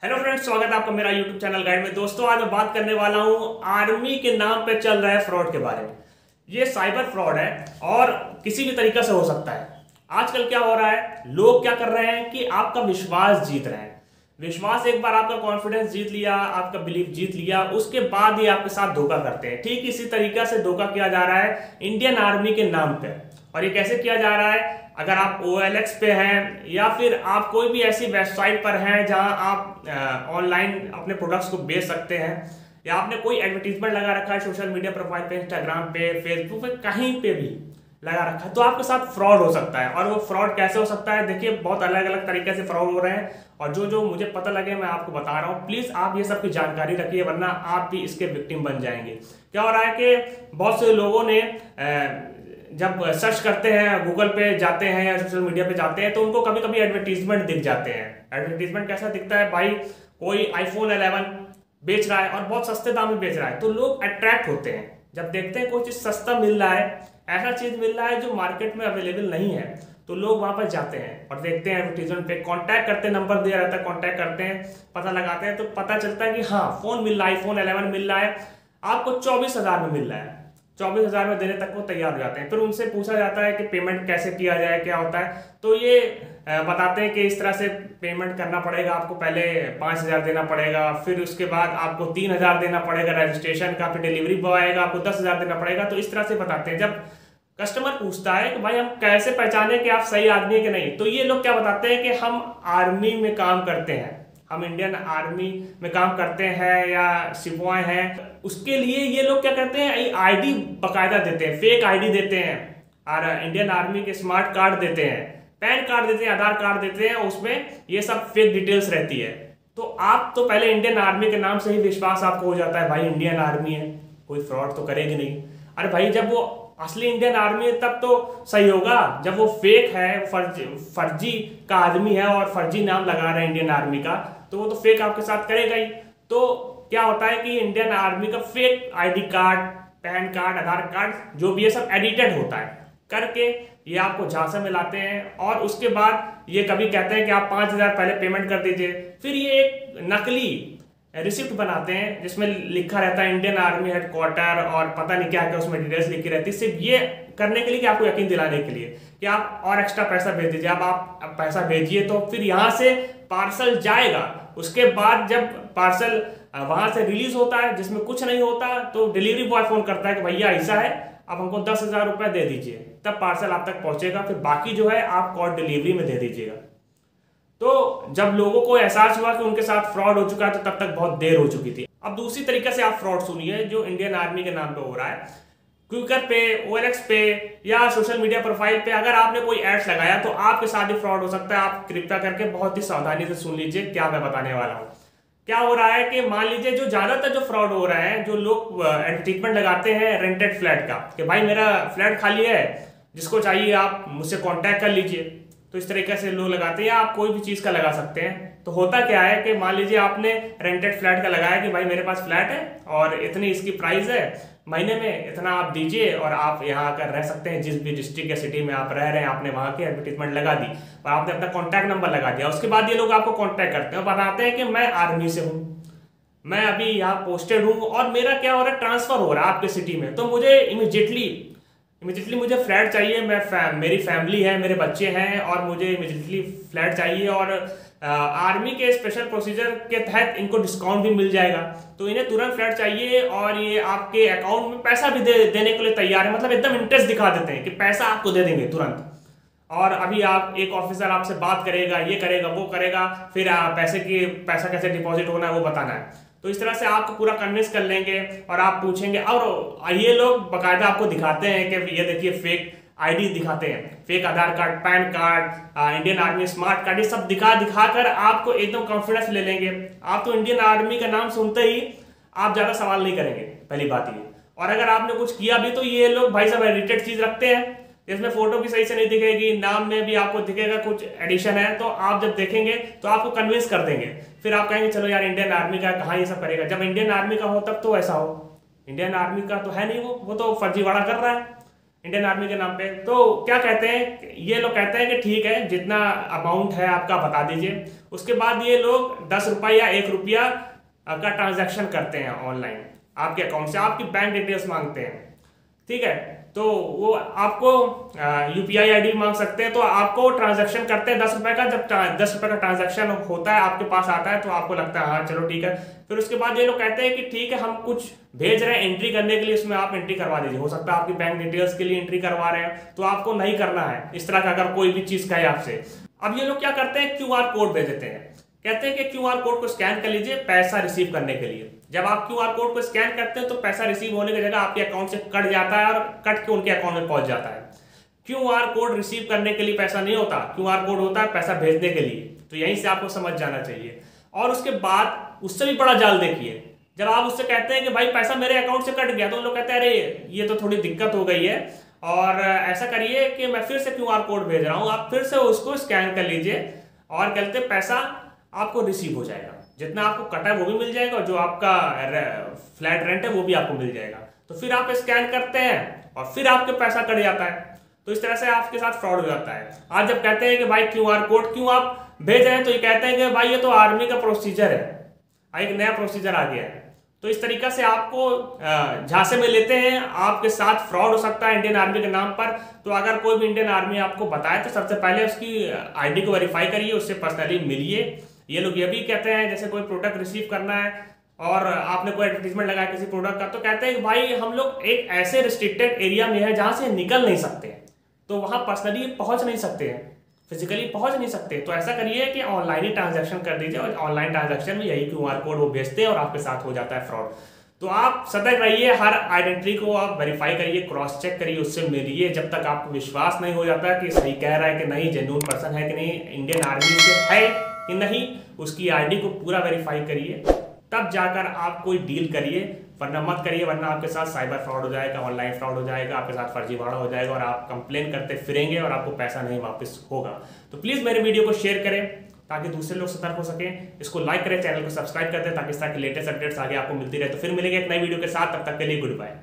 Hello friends, स्वागत है आपका मेरा यूट्यूब चैनल गाइड में। दोस्तों, आज मैं बात करने वाला हूं आर्मी के नाम पे चल रहा है फ्रॉड के बारे में। ये साइबर फ्रॉड है और किसी भी तरीका से हो सकता है। आजकल क्या हो रहा है, लोग क्या कर रहे हैं कि आपका विश्वास जीत रहे हैं। विश्वास, एक बार आपका कॉन्फिडेंस जीत लिया, आपका बिलीफ जीत लिया, उसके बाद ही आपके साथ धोखा करते हैं। ठीक इसी तरीका से धोखा किया जा रहा है इंडियन आर्मी के नाम पे। और ये कैसे किया जा रहा है, अगर आप OLX पे हैं या फिर आप कोई भी ऐसी वेबसाइट पर हैं जहां आप ऑनलाइन अपने प्रोडक्ट्स को बेच सकते हैं, या आपने कोई एडवर्टीजमेंट लगा रखा है सोशल मीडिया प्रोफाइल पे, इंस्टाग्राम पे, फेसबुक पे, कहीं पे भी लगा रखा है, तो आपके साथ फ्रॉड हो सकता है। और वो फ्रॉड कैसे हो सकता है, देखिए, बहुत अलग अलग तरीके से फ्रॉड हो रहे हैं। और जो जो मुझे पता लगे मैं आपको बता रहा हूँ। प्लीज आप ये सब की जानकारी रखिए, वरना आप भी इसके विक्टिम बन जाएंगे। क्या हो रहा है कि बहुत से लोगों ने जब सर्च करते हैं, गूगल पे जाते हैं या सोशल मीडिया पे जाते हैं, तो उनको कभी कभी एडवर्टीजमेंट दिख जाते हैं। एडवर्टीजमेंट कैसा दिखता है भाई, कोई iPhone 11 बेच रहा है और बहुत सस्ते दाम में बेच रहा है, तो लोग अट्रैक्ट होते हैं जब देखते हैं कोई चीज सस्ता मिल रहा है, ऐसा चीज मिल रहा है जो मार्केट में अवेलेबल नहीं है, तो लोग वहां पर जाते हैं और देखते हैं एडवर्टीजमेंट पे, कांटेक्ट करते हैं, नंबर दिया रहता है, कांटेक्ट करते हैं, पता लगाते हैं, तो पता चलता है कि हाँ, फोन मिल रहा है, iPhone 11 मिल रहा है, आपको 24,000 में मिल रहा है। 24,000 में देने तक वो तैयार हो जाते हैं। फिर उनसे पूछा जाता है कि पेमेंट कैसे किया जाए, क्या होता है, तो ये बताते हैं कि इस तरह से पेमेंट करना पड़ेगा आपको। पहले 5,000 देना पड़ेगा, फिर उसके बाद आपको 3,000 देना पड़ेगा रजिस्ट्रेशन का, फिर डिलीवरी बॉय आएगा, आपको 10,000 देना पड़ेगा। तो इस तरह से बताते हैं। जब कस्टमर पूछता है कि भाई हम कैसे पहचाने कि आप सही आदमी है कि नहीं, तो ये लोग क्या बताते हैं कि हम आर्मी में काम करते हैं, हम इंडियन आर्मी में काम करते हैं या सिपाही हैं। उसके लिए ये लोग क्या करते हैं, आईडी बकायदा देते हैं, फेक आईडी देते हैं, और इंडियन आर्मी के स्मार्ट कार्ड देते हैं, पैन कार्ड देते हैं, आधार कार्ड देते हैं, उसमें ये सब फेक डिटेल्स रहती है। तो आप तो पहले इंडियन आर्मी के नाम से ही विश्वास आपको हो जाता है, भाई इंडियन आर्मी है, कोई फ्रॉड तो करेगी नहीं। अरे भाई, जब वो असली इंडियन आर्मी है तब तो सही होगा। जब वो फेक है, फर्जी का आदमी है और फर्जी नाम लगा रहा है इंडियन आर्मी का, तो वो तो फेक आपके साथ करेगा ही। तो क्या होता है कि इंडियन आर्मी का fake ID card, PAN card, Aadhaar card, जो भी ये सब एडिटेड होता है करके ये आपको झांसे में लाते हैं। और उसके बाद ये कभी कहते हैं कि आप 5,000 पहले पेमेंट कर दीजिए। फिर ये एक नकली रिसिप्ट बनाते हैं जिसमें लिखा रहता है इंडियन आर्मी हेडक्वार्टर और पता नहीं क्या क्या उसमें डिटेल्स लिखी रहती है, सिर्फ ये करने के लिए कि आपको यकीन दिलाने के लिए कि आप और एक्स्ट्रा पैसा भेज दीजिए। अब आप पैसा भेजिए तो फिर यहाँ से पार्सल जाएगा। उसके बाद जब पार्सल वहां से रिलीज होता है जिसमें कुछ नहीं होता, तो डिलीवरी बॉय फोन करता है कि भैया ऐसा है, आप हमको 10,000 रुपए दे दीजिए, तब पार्सल आप तक पहुंचेगा, फिर बाकी जो है आप कॉल डिलीवरी में दे दीजिएगा। तो जब लोगों को एहसास हुआ कि उनके साथ फ्रॉड हो चुका है, तो तब तक बहुत देर हो चुकी थी। अब दूसरी तरीके से आप फ्रॉड सुनिए जो इंडियन आर्मी के नाम पे हो रहा है। क्विकर पे, OLX पे या सोशल मीडिया प्रोफाइल पे अगर आपने कोई एड्स लगाया तो आपके साथ ही फ्रॉड हो सकता है। आप कृपया करके बहुत ही सावधानी से सुन लीजिए क्या मैं बताने वाला हूँ। क्या हो रहा है कि मान लीजिए जो ज्यादातर जो फ्रॉड हो रहा है, जो लोग एडवर्टीजमेंट लगाते हैं रेंटेड फ्लैट का कि भाई मेरा फ्लैट खाली है, जिसको चाहिए आप मुझसे कांटेक्ट कर लीजिए। तो इस तरीके से लोग लगाते हैं, या आप कोई भी चीज का लगा सकते हैं। तो होता क्या है कि मान लीजिए आपने रेंटेड फ्लैट का लगाया कि भाई मेरे पास फ्लैट है और इतनी इसकी प्राइस है, महीने में इतना आप दीजिए और आप यहाँ आकर रह सकते हैं। जिस भी डिस्ट्रिक्ट या सिटी में आप रह रहे हैं, आपने वहां की एडवर्टीजमेंट लगा दी और आपने अपना कॉन्टैक्ट नंबर लगा दिया। उसके बाद ये लोग आपको कॉन्टैक्ट करते हैं और बताते हैं कि मैं आर्मी से हूँ, मैं अभी यहाँ पोस्टेड हूँ और मेरा क्या हो रहा है, ट्रांसफर हो रहा है आपके सिटी में, तो मुझे इमिजिएटली मुझे फ्लैट चाहिए। मेरी फैमिली है, मेरे बच्चे हैं और मुझे इमिजिएटली फ्लैट चाहिए। और आर्मी के स्पेशल प्रोसीजर के तहत इनको डिस्काउंट भी मिल जाएगा, तो इन्हें तुरंत फ्लैट चाहिए और ये आपके अकाउंट में पैसा भी देने के लिए तैयार है। मतलब एकदम इंटरेस्ट दिखा देते हैं कि पैसा आपको दे देंगे तुरंत। और अभी आप एक ऑफिसर आपसे बात करेगा, ये करेगा, वो करेगा, फिर पैसा कैसे डिपॉजिट होना है वो बताना है। तो इस तरह से आपको पूरा कन्विंस कर लेंगे और आप पूछेंगे, और ये लोग बकायदा आपको दिखाते हैं कि ये देखिए फेक आईडी दिखाते हैं, fake Aadhaar card, PAN card, Indian army smart card, ये सब दिखाकर आपको एकदम कॉन्फिडेंस ले लेंगे। आप तो इंडियन आर्मी का नाम सुनते ही आप ज्यादा सवाल नहीं करेंगे, पहली बात ये। और अगर आपने कुछ किया भी तो ये लोग भाई साहब एडिटेड चीज रखते हैं, इसमें फोटो भी सही से नहीं दिखेगी, नाम में भी आपको दिखेगा कुछ एडिशन है, तो आप जब देखेंगे तो आपको कन्विंस कर देंगे। फिर आप कहेंगे चलो यार इंडियन आर्मी का कहाँ ये सब करेगा। जब इंडियन आर्मी का हो तब तो ऐसा हो, इंडियन आर्मी का तो है नहीं, वो तो फर्जीवाड़ा कर रहा है। इंडियन आर्मी के नाम पे। तो क्या कहते हैं ये लोग, कहते हैं कि ठीक है जितना अमाउंट है आपका बता दीजिए। उसके बाद ये लोग 10 रुपये या 1 रुपया का ट्रांजैक्शन करते हैं ऑनलाइन आपके अकाउंट से, आपकी बैंक डिटेल्स मांगते हैं, ठीक है। तो वो आपको UPI ID मांग सकते हैं। तो आपको ट्रांजैक्शन करते हैं 10 रुपये का। जब 10 रुपये का ट्रांजैक्शन होता है आपके पास आता है तो आपको लगता है हाँ चलो ठीक है। फिर उसके बाद ये लोग कहते हैं कि ठीक है हम कुछ भेज रहे हैं एंट्री करने के लिए, इसमें आप एंट्री करवा दीजिए। हो सकता है आपकी बैंक डिटेल्स के लिए एंट्री करवा रहे हैं, तो आपको नहीं करना है इस तरह का अगर कोई भी चीज कहे आपसे। अब ये लोग क्या करते हैं, QR कोड भेज देते हैं। कहते हैं कि QR कोड को स्कैन कर लीजिए पैसा रिसीव करने के लिए। जब आप QR कोड को स्कैन करते हैं तो पैसा रिसीव होने की जगह आपके अकाउंट से कट जाता है और कट के उनके अकाउंट में पहुंच जाता है। QR कोड रिसीव करने के लिए पैसा नहीं होता, QR कोड होता है पैसा भेजने के लिए। तो यहीं से आपको समझ जाना चाहिए। और उसके बाद उससे भी बड़ा जाल देखिए, जब आप उससे कहते हैं कि भाई पैसा मेरे अकाउंट से कट गया, तो उन लोग कहते हैं अरे ये तो थोड़ी दिक्कत हो गई है और ऐसा करिए कि मैं फिर से QR कोड भेज रहा हूँ, आप फिर से उसको स्कैन कर लीजिए और कहते पैसा आपको रिसीव हो जाएगा। जितना आपको कटा है वो भी मिल जाएगा और जो आपका फ्लैट रेंट है वो भी आपको मिल जाएगा। तो फिर आप स्कैन करते हैं और फिर आपके पैसा कट जाता है। तो इस तरह से आपके साथ फ्रॉड हो जाता है। आज जब कहते हैं कि भाई QR कोड क्यों आप भेज रहे हैं, तो ये कहते हैं कि भाई ये तो आर्मी का प्रोसीजर है, एक नया प्रोसीजर आ गया है। तो इस तरीका से आपको झांसे में लेते हैं, आपके साथ फ्रॉड हो सकता है इंडियन आर्मी के नाम पर। तो अगर कोई भी इंडियन आर्मी आपको बताए तो सबसे पहले उसकी ID को वेरीफाई करिए, उससे पर्सनली मिलिए। ये लोग ये भी कहते हैं जैसे कोई प्रोडक्ट रिसीव करना है और आपने कोई एडवर्टीजमेंट लगाया किसी प्रोडक्ट का, तो कहते हैं कि भाई हम लोग एक ऐसे रिस्ट्रिक्टेड एरिया में है जहां से निकल नहीं सकते, तो वहां पर्सनली पहुंच नहीं सकते हैं, फिजिकली पहुंच नहीं सकते। तो ऐसा करिए कि ऑनलाइन ही ट्रांजैक्शन कर दीजिए और ऑनलाइन ट्रांजैक्शन में यही QR कोड वो भेजते हैं और आपके साथ हो जाता है फ्रॉड। तो आप सतर्क रहिए, हर आइडेंटिटी को आप वेरीफाई करिए, क्रॉस चेक करिए, उससे मिलिए। जब तक आपको विश्वास नहीं हो जाता कि सही कह रहा है कि नहीं, जेन्युइन पर्सन है कि नहीं, इंडियन आर्मी से है कि नहीं, उसकी ID को पूरा वेरीफाई करिए, तब जाकर आप कोई डील करिए, वरना मत करिए। वरना आपके साथ साइबर फ्रॉड हो जाएगा, ऑनलाइन फ्रॉड हो जाएगा, आपके साथ फर्जीवाड़ा हो जाएगा और आप कंप्लेन करते फिरेंगे और आपको पैसा नहीं वापस होगा। तो प्लीज़ मेरे वीडियो को शेयर करें ताकि दूसरे लोग सतर्क हो सकें। इसको लाइक करें, चैनल को सब्सक्राइब कर दें ताकि इस तरह की लेटेस्ट अपडेट्स आगे आपको मिलती रहे। तो फिर मिलेंगे एक नई वीडियो के साथ, तब तक के लिए गुड बाय।